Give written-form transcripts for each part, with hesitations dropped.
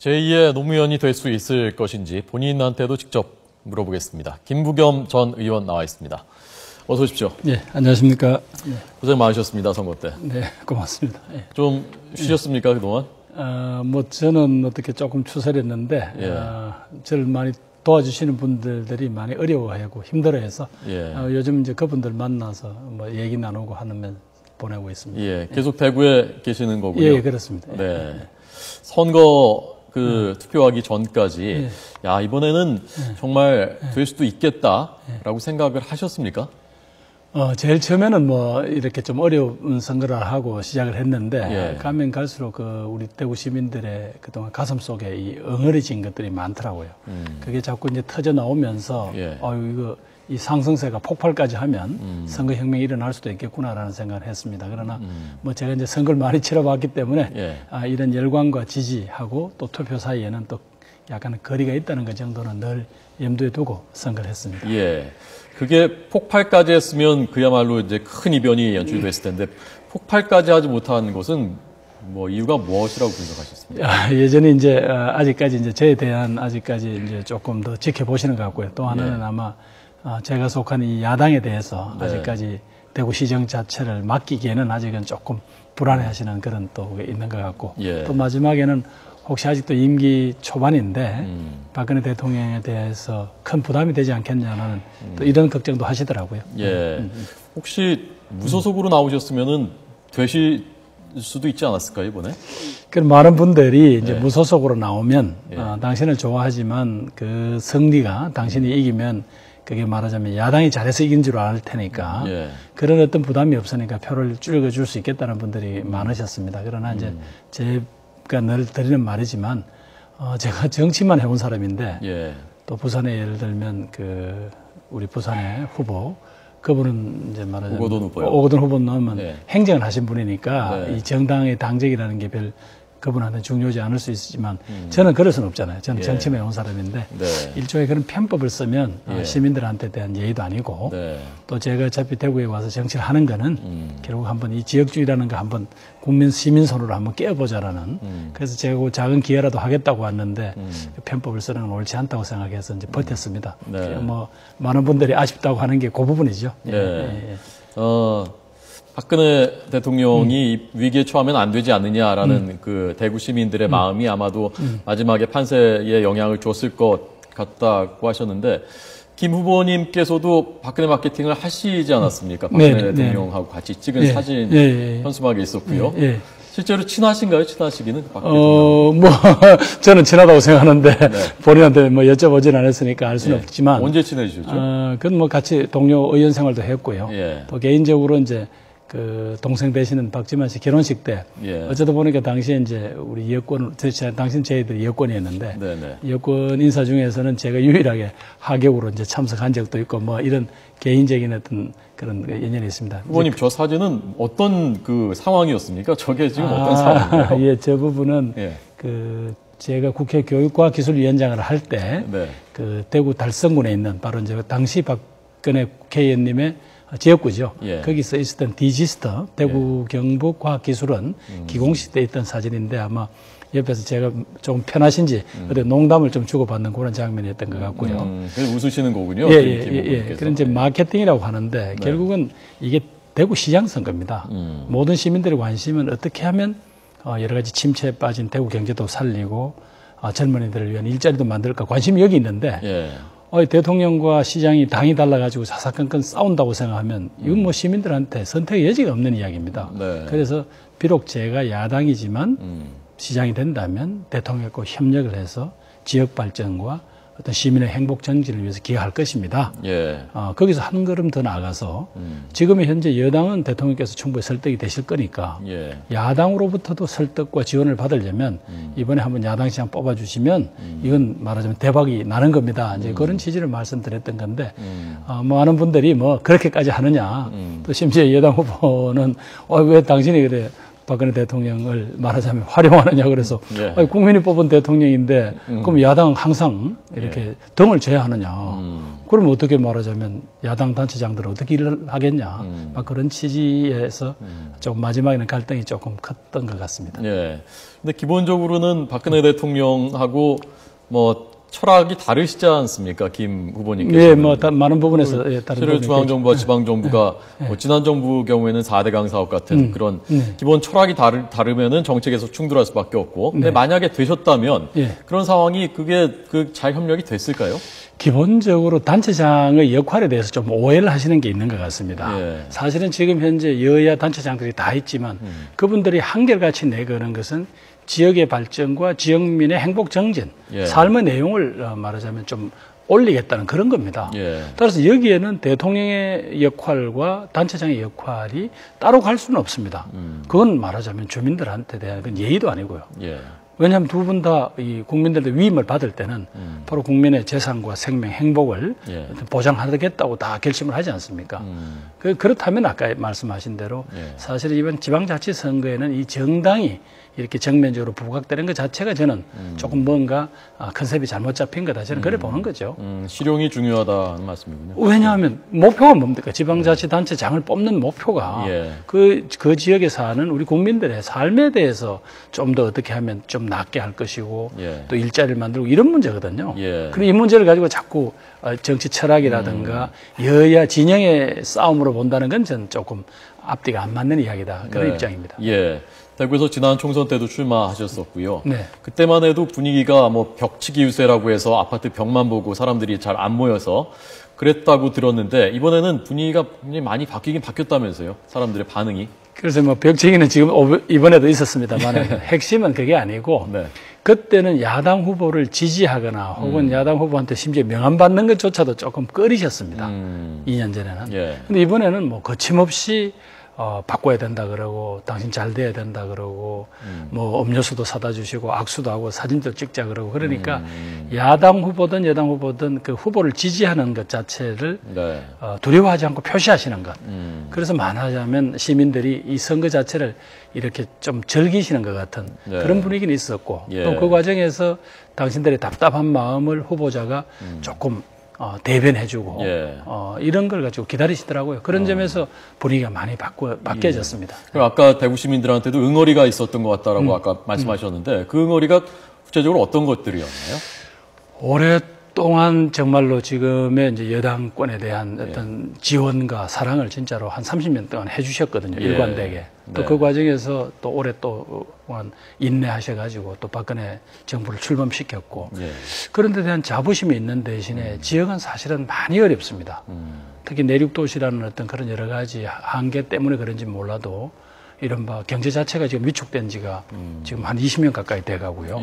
제2의 노무현이 될 수 있을 것인지 본인한테도 직접 물어보겠습니다. 김부겸 전 의원 나와 있습니다. 어서 오십시오. 네, 안녕하십니까. 네. 고생 많으셨습니다, 선거 때. 네, 고맙습니다. 네. 좀 쉬셨습니까, 그동안? 저는 어떻게 조금 추설했는데, 저를 많이 도와주시는 분들이 많이 어려워하고 힘들어해서, 요즘 이제 그분들 만나서 뭐 얘기 나누고 하면 보내고 있습니다. 예, 계속 대구에 계시는 거군요. 예, 그렇습니다. 네. 선거 투표하기 전까지, 야, 이번에는 정말 될 수도 있겠다라고 생각을 하셨습니까? 제일 처음에는 뭐 이렇게 좀 어려운 선거를 하고 시작을 했는데 가면 갈수록 우리 대구 시민들의 그동안 가슴 속에 이 엉어리진 것들이 많더라고요. 그게 자꾸 이제 터져 나오면서 이거 이 상승세가 폭발까지 하면 선거혁명이 일어날 수도 있겠구나라는 생각을 했습니다. 그러나 뭐 제가 이제 선거를 많이 치러봤기 때문에 이런 열광과 지지하고 또 투표 사이에는 또 약간 거리가 있다는 것 정도는 늘 염두에 두고 선거를 했습니다. 예. 그게 폭발까지 했으면 그야말로 이제 큰 이변이 연출됐을 텐데 폭발까지 하지 못한 것은 뭐 이유가 무엇이라고 분석하셨습니까? 예전에 이제 아직까지 이제 저에 대한 아직까지 이제 조금 더 지켜보시는 것 같고요. 또 하나는 아마 제가 속한 이 야당에 대해서 아직까지 대구시정 자체를 맡기기에는 아직은 조금 불안해하시는 그런 또 있는 것 같고 또 마지막에는 혹시 아직도 임기 초반인데 박근혜 대통령에 대해서 큰 부담이 되지 않겠냐는 또 이런 걱정도 하시더라고요. 혹시 무소속으로 나오셨으면은 되실 수도 있지 않았을까요, 이번에? 그럼 많은 분들이 이제 무소속으로 나오면 당신을 좋아하지만 그 승리가 당신이 이기면 그게 말하자면 야당이 잘해서 이긴 줄 알 테니까 그런 어떤 부담이 없으니까 표를 줄여줄 수 있겠다는 분들이 많으셨습니다. 그러나 이제 제가 늘 드리는 말이지만 제가 정치만 해온 사람인데 또 부산에 예를 들면 우리 부산의 후보 그분은 이제 말하자면 오거돈 후보 넣으면 행정을 하신 분이니까 이 정당의 당적이라는 게 그분한테 중요하지 않을 수 있지만 저는 그럴 수는 없잖아요. 저는 정치만 해온 사람인데 일종의 그런 편법을 쓰면 시민들한테 대한 예의도 아니고 또 제가 어차피 대구에 와서 정치를 하는 거는 결국 한번 이 지역주의라는 거 한번 시민 손으로 한번 깨어보자라는 그래서 제가 그 작은 기회라도 하겠다고 왔는데 그 편법을 쓰는 건 옳지 않다고 생각해서 이제 버텼습니다. 뭐 많은 분들이 아쉽다고 하는 게 그 부분이죠. 박근혜 대통령이 위기에 처하면 안 되지 않느냐라는 그 대구 시민들의 마음이 아마도 마지막에 판세에 영향을 줬을 것 같다고 하셨는데 김 후보님께서도 박근혜 마케팅을 하시지 않았습니까? 박근혜 대통령하고 같이 찍은 사진 현수막에 있었고요. 실제로 친하신가요? 친하시기는? 뭐 저는 친하다고 생각하는데 본인한테 뭐 여쭤보진 않았으니까 알 수는 없지만 언제 친해지셨죠? 그건 뭐 같이 동료 의원 생활도 했고요. 또 개인적으로 이제 그 동생 되시는 박지만 씨 결혼식 때 어쩌다 보니까 당시에 이제 우리 여권 당신 저희들이 여권이었는데 여권 인사 중에서는 제가 유일하게 하객으로 이제 참석한 적도 있고 뭐 이런 개인적인 어떤 그런 연연이 있습니다. 후보님 저 사진은 어떤 그 상황이었습니까? 저게 지금 어떤 상황이에요? 저 부분은 제가 국회 교육과기술위원장을 할 때 그 대구 달성군에 있는 바로 이제 당시 박근혜 국회의원님의 지역구죠. 거기서 있었던 디지스터 대구 경북과학기술원 기공식 때 있던 사진인데 아마 옆에서 제가 조금 편하신지 그때 농담을 좀 주고받는 그런 장면이었던 것 같고요. 그래서 웃으시는 거군요. 그런 이제 마케팅이라고 하는데 결국은 이게 대구 시장 선거입니다. 모든 시민들의 관심은 어떻게 하면 여러 가지 침체에 빠진 대구 경제도 살리고 젊은이들을 위한 일자리도 만들까 관심이 여기 있는데 대통령과 시장이 당이 달라가지고 사사건건 싸운다고 생각하면 이건 뭐 시민들한테 선택의 여지가 없는 이야기입니다. 그래서 비록 제가 야당이지만 시장이 된다면 대통령과 협력을 해서 지역 발전과 어떤 시민의 행복 정진을 위해서 기여할 것입니다. 거기서 한 걸음 더 나아가서 지금의 현재 여당은 대통령께서 충분히 설득이 되실 거니까 야당으로부터도 설득과 지원을 받으려면 이번에 한번 야당 시장 뽑아주시면 이건 말하자면 대박이 나는 겁니다. 이제 그런 취지를 말씀드렸던 건데 많은 분들이 뭐 그렇게까지 하느냐 또 심지어 여당 후보는 왜 당신이 그래 박근혜 대통령을 말하자면 활용하느냐 그래서 예. 아니, 국민이 뽑은 대통령인데 그럼 야당은 항상 이렇게 등을 져야 하느냐. 그럼 어떻게 말하자면 야당 단체장들은 어떻게 일을 하겠냐. 막 그런 취지에서 조금 마지막에는 갈등이 조금 컸던 것 같습니다. 예. 근데 기본적으로는 박근혜 대통령하고 뭐 철학이 다르시지 않습니까, 김 후보님께서? 예, 뭐 많은 부분에서 다른 실을 중앙정부와 지방정부가 뭐 지난 정부 경우에는 4대강 사업 같은 그런 기본 철학이 다르면은 정책에서 충돌할 수밖에 없고, 근데 만약에 되셨다면 그런 상황이 그게 잘 협력이 됐을까요? 기본적으로 단체장의 역할에 대해서 좀 오해를 하시는 게 있는 것 같습니다. 사실은 지금 현재 여야 단체장들이 다 있지만 그분들이 한결같이 내거는 것은 지역의 발전과 지역민의 행복 정진, 삶의 내용을 말하자면 좀 올리겠다는 그런 겁니다. 따라서 여기에는 대통령의 역할과 단체장의 역할이 따로 갈 수는 없습니다. 그건 말하자면 주민들한테 대한 건 예의도 아니고요. 왜냐하면 두 분 다 이 국민들의 위임을 받을 때는 바로 국민의 재산과 생명, 행복을 보장하겠다고 다 결심을 하지 않습니까? 그렇다면 아까 말씀하신 대로 사실 이번 지방자치선거에는 이 정당이 이렇게 정면적으로 부각되는 것 자체가 저는 조금 뭔가 컨셉이 잘못 잡힌 거다. 저는 그래 보는 거죠. 실용이 중요하다는 말씀이군요. 왜냐하면 목표가 뭡니까? 지방자치단체장을 뽑는 목표가 그 지역에 사는 우리 국민들의 삶에 대해서 좀 더 어떻게 하면 좀 낫게 할 것이고 또 일자리를 만들고 이런 문제거든요. 그럼 이 문제를 가지고 자꾸 정치 철학이라든가 여야 진영의 싸움으로 본다는 건 저는 조금 앞뒤가 안 맞는 이야기다. 그런 입장입니다. 대구에서 지난 총선 때도 출마하셨었고요. 그때만 해도 분위기가 뭐 벽치기 유세라고 해서 아파트 벽만 보고 사람들이 잘 안 모여서 그랬다고 들었는데 이번에는 분위기가 굉장히 많이 바뀌긴 바뀌었다면서요. 사람들의 반응이. 그래서 뭐 벽치기는 지금 이번에도 있었습니다만 핵심은 그게 아니고 그때는 야당 후보를 지지하거나 혹은 야당 후보한테 심지어 명함 받는 것조차도 조금 꺼리셨습니다. 2년 전에는. 근데 이번에는 뭐 거침없이 바꿔야 된다 그러고 당신 잘 돼야 된다 그러고 뭐 음료수도 사다 주시고 악수도 하고 사진도 찍자 그러고 그러니까 야당 후보든 여당 후보든 그 후보를 지지하는 것 자체를 두려워하지 않고 표시하시는 것. 그래서 말하자면 시민들이 이 선거 자체를 이렇게 좀 즐기시는 것 같은 그런 분위기는 있었고 또 그 과정에서 당신들의 답답한 마음을 후보자가 조금 대변해주고 이런 걸 가지고 기다리시더라고요. 그런 점에서 분위기가 많이 바뀌어졌습니다. 그럼 아까 대구 시민들한테도 응어리가 있었던 것 같다라고 아까 말씀하셨는데 그 응어리가 구체적으로 어떤 것들이었나요? 오랫동안 정말로 지금의 이제 여당권에 대한 어떤 지원과 사랑을 진짜로 한 30년 동안 해주셨거든요. 일관되게. 또 그 과정에서 또 오랫동안 인내하셔가지고 또 박근혜 정부를 출범시켰고 그런 데 대한 자부심이 있는 대신에 지역은 사실은 많이 어렵습니다. 특히 내륙도시라는 어떤 그런 여러 가지 한계 때문에 그런지 몰라도 이른바 경제 자체가 지금 위축된 지가 지금 한 20년 가까이 돼가고요.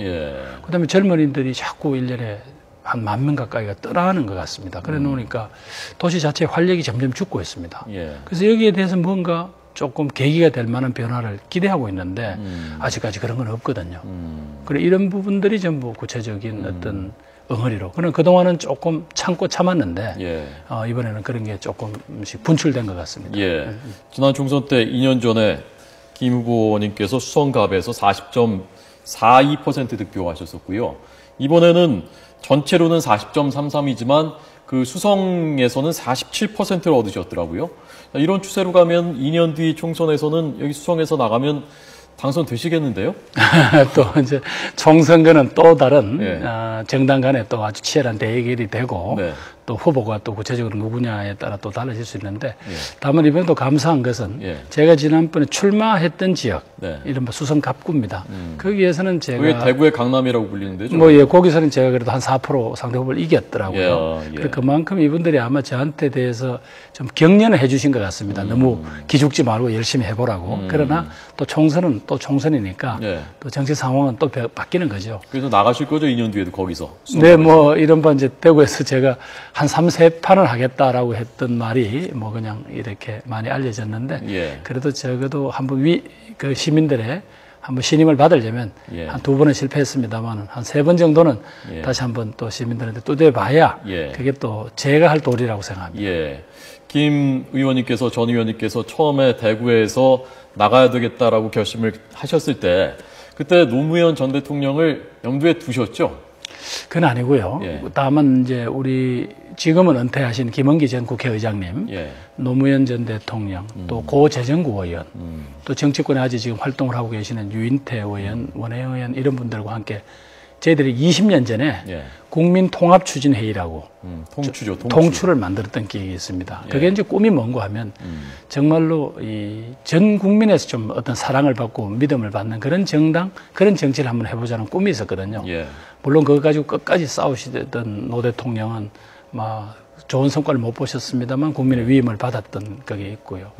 그다음에 젊은이들이 자꾸 1년에 한 10,000명 가까이가 떠나가는 것 같습니다. 그래 놓으니까 도시 자체의 활력이 점점 죽고 있습니다. 그래서 여기에 대해서 뭔가 조금 계기가 될 만한 변화를 기대하고 있는데 아직까지 그런 건 없거든요. 그래 이런 부분들이 전부 구체적인 어떤 엉어리로. 그럼 그동안은 조금 참고 참았는데 이번에는 그런 게 조금씩 분출된 것 같습니다. 지난 총선 때 2년 전에 김 후보님께서 수성갑에서 40.42% 득표하셨었고요. 이번에는 전체로는 40.33이지만 그 수성에서는 47%를 얻으셨더라고요. 이런 추세로 가면 2년 뒤 총선에서는 여기 수성에서 나가면 당선되시겠는데요? 또 이제 총선거는 또 다른 정당 간에 또 아주 치열한 대결이 되고 또 후보가 또 구체적으로 누구냐에 따라 또 달라질 수 있는데 다만 이번에 또 감사한 것은 제가 지난번에 출마했던 지역 이른바 수성 갑구입니다. 거기에서는 제가 그게 대구의 강남이라고 불리는데죠. 뭐 거기서는 제가 그래도 한 4% 상대 후보를 이겼더라고요. 그만큼 이분들이 아마 저한테 대해서 좀 격려를 해주신 것 같습니다. 너무 기죽지 말고 열심히 해보라고. 그러나 또 총선은 또 총선이니까 또 정치 상황은 또 바뀌는 거죠. 그래서 나가실 거죠, 2년 뒤에도 거기서? 네, 뭐 이른바 이제 대구에서 제가 한 3-4판을 하겠다라고 했던 말이 뭐 그냥 이렇게 많이 알려졌는데 그래도 적어도 한번 그 시민들의 한번 신임을 받으려면 예. 한 2번은 실패했습니다만 한 3번 정도는 예. 다시 한번 또 시민들한테 두드려봐야 예. 그게 또 제가 할 도리라고 생각합니다. 예. 김 의원님께서, 전 의원님께서 처음에 대구에서 나가야 되겠다라고 결심을 하셨을 때 그때 노무현 전 대통령을 염두에 두셨죠? 그건 아니고요. 예. 다만 이제 우리 지금은 은퇴하신 김원기 전 국회의장님, 예. 노무현 전 대통령, 또 고 재정구 의원, 또 정치권에 아직 지금 활동을 하고 계시는 유인태 의원, 원혜영 의원 이런 분들과 함께 저희들이 20년 전에 예. 국민통합추진회의라고 통추죠. 통추를 만들었던 기억이 있습니다. 예. 그게 이제 꿈이 뭔가 하면 정말로 이 전 국민에서 좀 어떤 사랑을 받고 믿음을 받는 그런 정당, 그런 정치를 한번 해보자는 꿈이 있었거든요. 예. 물론 그거 가지고 끝까지 싸우시던 노 대통령은 막 좋은 성과를 못 보셨습니다만 국민의 위임을 받았던 그게 있고요.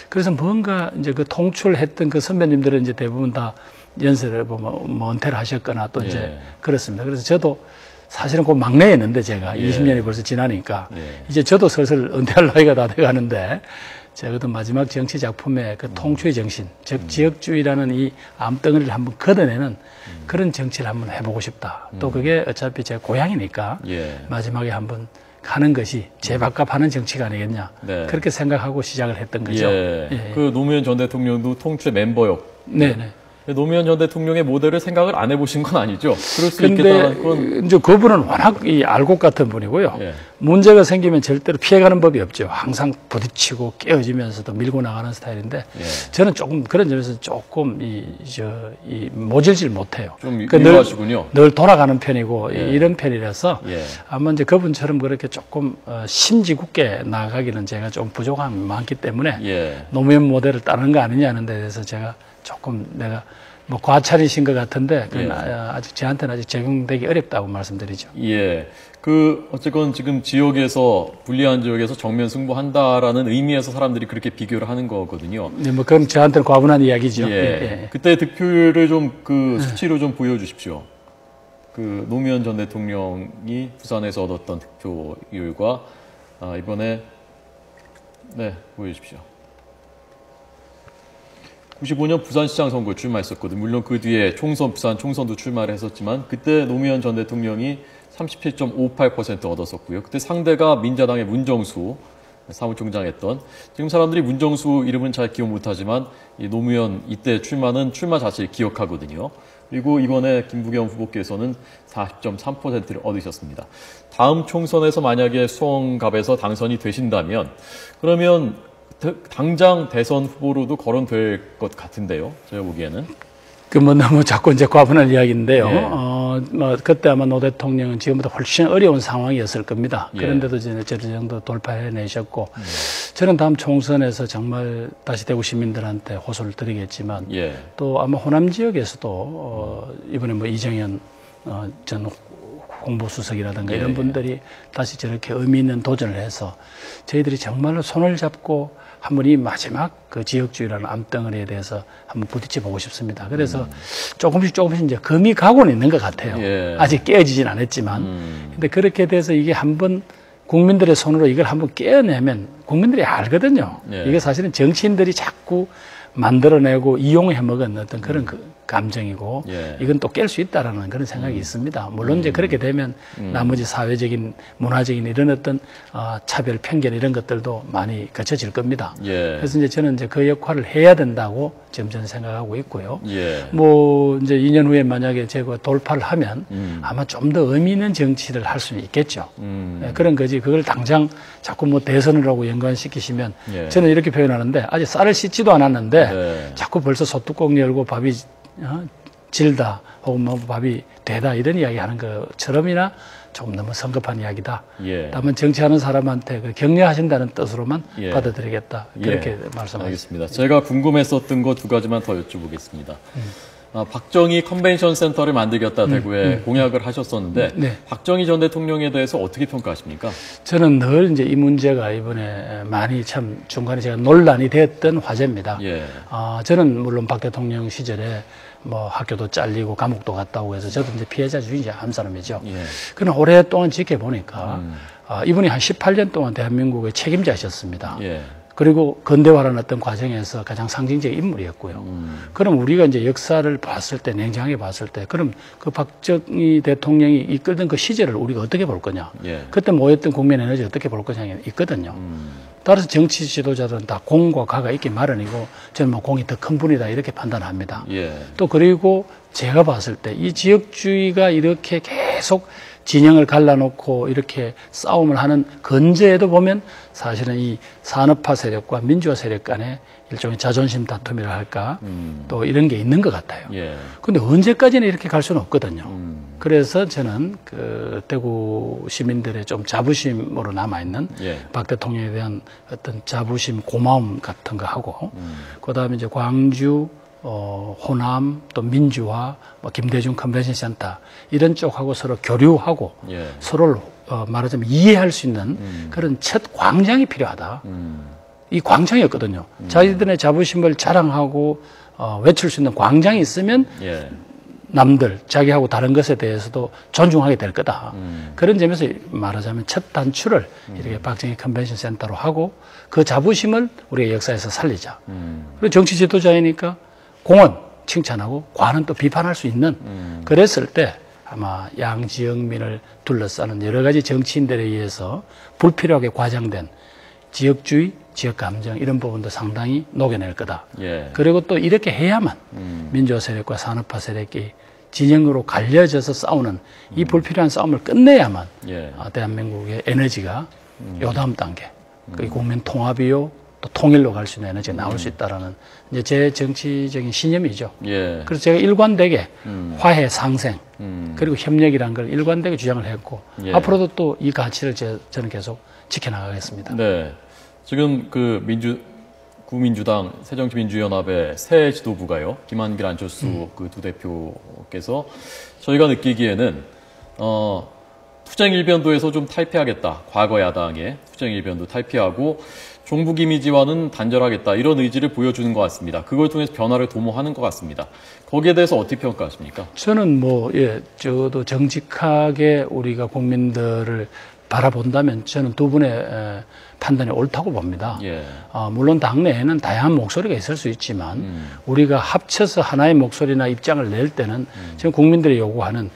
그래서 뭔가 이제 그 통출했던 그 선배님들은 이제 대부분 다 연세를 뭐 은퇴를 하셨거나 또 이제 예. 그렇습니다. 그래서 저도 사실은 그 막내였는데 제가 예. 20년이 벌써 지나니까 예. 이제 저도 슬슬 은퇴할 나이가 다 돼가는데 제가 그 마지막 정치 작품의 그 통추의 정신, 즉 지역주의라는 이 암덩어리를 한번 걷어내는 그런 정치를 한번 해보고 싶다. 또 그게 어차피 제 고향이니까 예. 마지막에 한번 가는 것이 제 밥값 하는 정치가 아니겠냐. 네. 그렇게 생각하고 시작을 했던 거죠. 예. 예. 그 노무현 전 대통령도 통추의 멤버였고 네네. 노무현 전 대통령의 모델을 생각을 안 해보신 건 아니죠? 그럴 수 근데 있겠다는 건. 이제 그분은 워낙 이 알곡 같은 분이고요. 예. 문제가 생기면 절대로 피해가는 법이 없죠. 항상 부딪히고 깨어지면서도 밀고 나가는 스타일인데 예. 저는 조금 그런 점에서 조금 모질질 못해요. 좀 그러니까 유하시군요. 늘 돌아가는 편이고 예. 이런 편이라서 예. 아마 이제 그분처럼 그렇게 조금 심지 굳게 나가기는 제가 좀 부족함이 많기 때문에 예. 노무현 모델을 따르는 거 아니냐는 데 대해서 제가 조금 내가 뭐 과찬이신 것 같은데 그건 예. 아직 저한테는 아직 적용되기 어렵다고 말씀드리죠. 예. 어쨌건 지금 지역에서, 불리한 지역에서 정면 승부한다라는 의미에서 사람들이 그렇게 비교를 하는 거거든요. 네, 뭐 그건 저한테는 과분한 이야기죠. 예. 예. 그때 득표율을 좀 수치로 좀 보여주십시오. 노무현 전 대통령이 부산에서 얻었던 득표율과, 이번에, 네, 보여주십시오. 95년 부산시장 선거 출마했었거든요. 물론 그 뒤에 부산 총선도 출마를 했었지만 그때 노무현 전 대통령이 37.58% 얻었었고요. 그때 상대가 민자당의 문정수 사무총장 했던, 지금 사람들이 문정수 이름은 잘 기억 못하지만 이 노무현 이때 출마 자체를 기억하거든요. 그리고 이번에 김부겸 후보께서는 40.3%를 얻으셨습니다. 다음 총선에서 만약에 수원갑에서 당선이 되신다면 그러면 당장 대선 후보로도 거론될 것 같은데요. 제가 보기에는. 너무 자꾸 이제 과분한 이야기인데요. 예. 그때 아마 노 대통령은 지금보다 훨씬 어려운 상황이었을 겁니다. 예. 그런데도 이제 저 정도 돌파해내셨고, 저는 다음 총선에서 정말 다시 대구 시민들한테 호소를 드리겠지만, 예. 또 아마 호남 지역에서도 이번에 뭐 이정현 전 공보수석이라든가 예. 이런 분들이 다시 저렇게 의미 있는 도전을 해서 저희들이 정말로 손을 잡고 한번 이 마지막 그 지역주의라는 암덩어리에 대해서 한번 부딪혀 보고 싶습니다. 그래서 조금씩 이제 금이 가고는 있는 것 같아요. 예. 아직 깨어지진 않았지만. 근데 그렇게 돼서 이게 한번 국민들의 손으로 이걸 한번 깨어내면 국민들이 알거든요. 예. 이게 사실은 정치인들이 자꾸 만들어내고 이용해 먹은 어떤 그런 감정이고 예. 이건 또 깰 수 있다라는 그런 생각이 있습니다. 물론 이제 그렇게 되면 나머지 사회적인 문화적인 이런 어떤 차별 편견 이런 것들도 많이 거쳐질 겁니다. 예. 그래서 이제 저는 이제 그 역할을 해야 된다고 지금 저는 생각하고 있고요. 예. 뭐 이제 2년 후에 만약에 제가 돌파를 하면 아마 좀 더 의미 있는 정치를 할 수는 있겠죠. 네, 그런 거지. 그걸 당장 자꾸 뭐 대선이라고 연관시키시면 예. 저는 이렇게 표현하는데 아직 쌀을 씻지도 않았는데 네. 자꾸 벌써 소뚜껑 열고 밥이 질다 혹은 뭐 밥이 되다 이런 이야기 하는 것처럼이나 조금 너무 성급한 이야기다. 예. 다만 정치하는 사람한테 그 격려하신다는 뜻으로만 예. 받아들이겠다. 그렇게 말씀하셨습니다. 알겠습니다. 제가 궁금했었던 거 2가지만 더 여쭤보겠습니다. 박정희 컨벤션 센터를 만들겠다 대구에 공약을 하셨었는데 네. 박정희 전 대통령에 대해서 어떻게 평가하십니까? 저는 늘 이제 이 문제가 이번에 많이 참 중간에 제가 논란이 됐던 화제입니다. 예. 저는 물론 박 대통령 시절에 뭐 학교도 잘리고 감옥도 갔다 오고 해서 저도 이제 피해자 주의자 한 사람이죠. 예. 그러나 오랫동안 지켜보니까 이분이 한 18년 동안 대한민국의 책임자셨습니다. 예. 그리고 근대화라는 어떤 과정에서 가장 상징적인 인물이었고요. 그럼 우리가 이제 역사를 봤을 때, 냉정하게 봤을 때, 그럼 그 박정희 대통령이 이끌던 그 시절을 우리가 어떻게 볼 거냐. 예. 그때 모였던 국민 에너지 어떻게 볼 거냐 있거든요. 따라서 정치 지도자들은 다 공과 가가 있기 마련이고, 저는 뭐 공이 더 큰 분이다 이렇게 판단합니다. 예. 또 그리고 제가 봤을 때 이 지역주의가 이렇게 계속 진영을 갈라놓고 이렇게 싸움을 하는 근저에도 보면 사실은 이 산업화 세력과 민주화 세력 간에 일종의 자존심 다툼이라 할까 또 이런 게 있는 것 같아요. 그런데 언제까지나 이렇게 갈 수는 없거든요. 그래서 저는 그 대구 시민들의 좀 자부심으로 남아있는 박 대통령에 대한 어떤 자부심, 고마움 같은 거 하고 그다음에 이제 광주 호남, 또 민주화, 뭐 김대중 컨벤션 센터 이런 쪽하고 서로 교류하고 서로를 말하자면 이해할 수 있는 그런 첫 광장이 필요하다. 이 광장이었거든요. 자기들의 자부심을 자랑하고 외칠 수 있는 광장이 있으면 남들, 자기하고 다른 것에 대해서도 존중하게 될 거다. 그런 점에서 말하자면 첫 단추를 이렇게 박정희 컨벤션 센터로 하고 그 자부심을 우리가 역사에서 살리자. 그리고 정치 지도자이니까 공은 칭찬하고 과는 또 비판할 수 있는 그랬을 때 아마 양지역민을 둘러싸는 여러 가지 정치인들에 의해서 불필요하게 과장된 지역주의, 지역감정 이런 부분도 상당히 녹여낼 거다. 그리고 또 이렇게 해야만 민주화 세력과 산업화 세력이 진영으로 갈려져서 싸우는 이 불필요한 싸움을 끝내야만 대한민국의 에너지가 요 다음 단계 국민 통합이요 또 통일로 갈 수 있는 에너지가 나올 수 있다라는 이제 제 정치적인 신념이죠. 그래서 제가 일관되게 화해 상생 그리고 협력이라는 걸 일관되게 주장을 했고 앞으로도 또 이 가치를 저는 계속 지켜나가겠습니다. 네, 지금 그 구민주당 새정치민주연합의 새 지도부가요, 김한길, 안철수 그 두 대표께서 저희가 느끼기에는 투쟁 일변도에서 좀 탈피하겠다. 과거 야당의 투쟁 일변도 탈피하고 종북 이미지와는 단절하겠다. 이런 의지를 보여주는 것 같습니다. 그걸 통해서 변화를 도모하는 것 같습니다. 거기에 대해서 어떻게 평가하십니까? 저는 저도 정직하게 우리가 국민들을 바라본다면 저는 두 분의 판단이 옳다고 봅니다. 물론 당내에는 다양한 목소리가 있을 수 있지만 우리가 합쳐서 하나의 목소리나 입장을 낼 때는 지금 국민들이 요구하는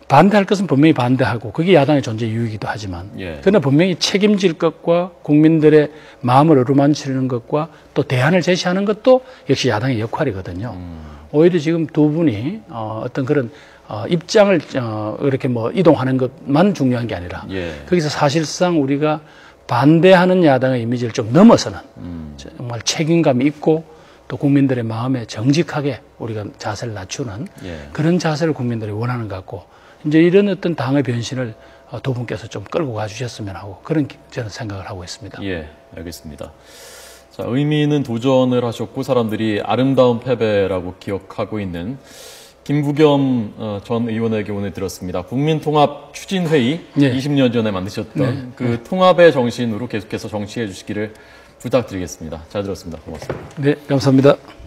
반대할 것은 분명히 반대하고 그게 야당의 존재 이유이기도 하지만 그러나 분명히 책임질 것과 국민들의 마음을 어루만지는 것과 또 대안을 제시하는 것도 역시 야당의 역할이거든요. 오히려 지금 두 분이 어떤 그런 입장을 이렇게 뭐 이동하는 것만 중요한 게 아니라 거기서 사실상 우리가 반대하는 야당의 이미지를 좀 넘어서는 정말 책임감이 있고 또 국민들의 마음에 정직하게 우리가 자세를 낮추는 그런 자세를 국민들이 원하는 것 같고 이제 이런 어떤 당의 변신을 두 분께서 좀 끌고 가주셨으면 하고 그런 저는 생각을 하고 있습니다. 예, 알겠습니다. 자, 의미 있는 도전을 하셨고 사람들이 아름다운 패배라고 기억하고 있는 김부겸 전 의원에게 오늘 들었습니다. 국민통합 추진회의 20년 전에 만드셨던 그 통합의 정신으로 계속해서 정치해 주시기를 부탁드리겠습니다. 잘 들었습니다. 고맙습니다. 네, 감사합니다.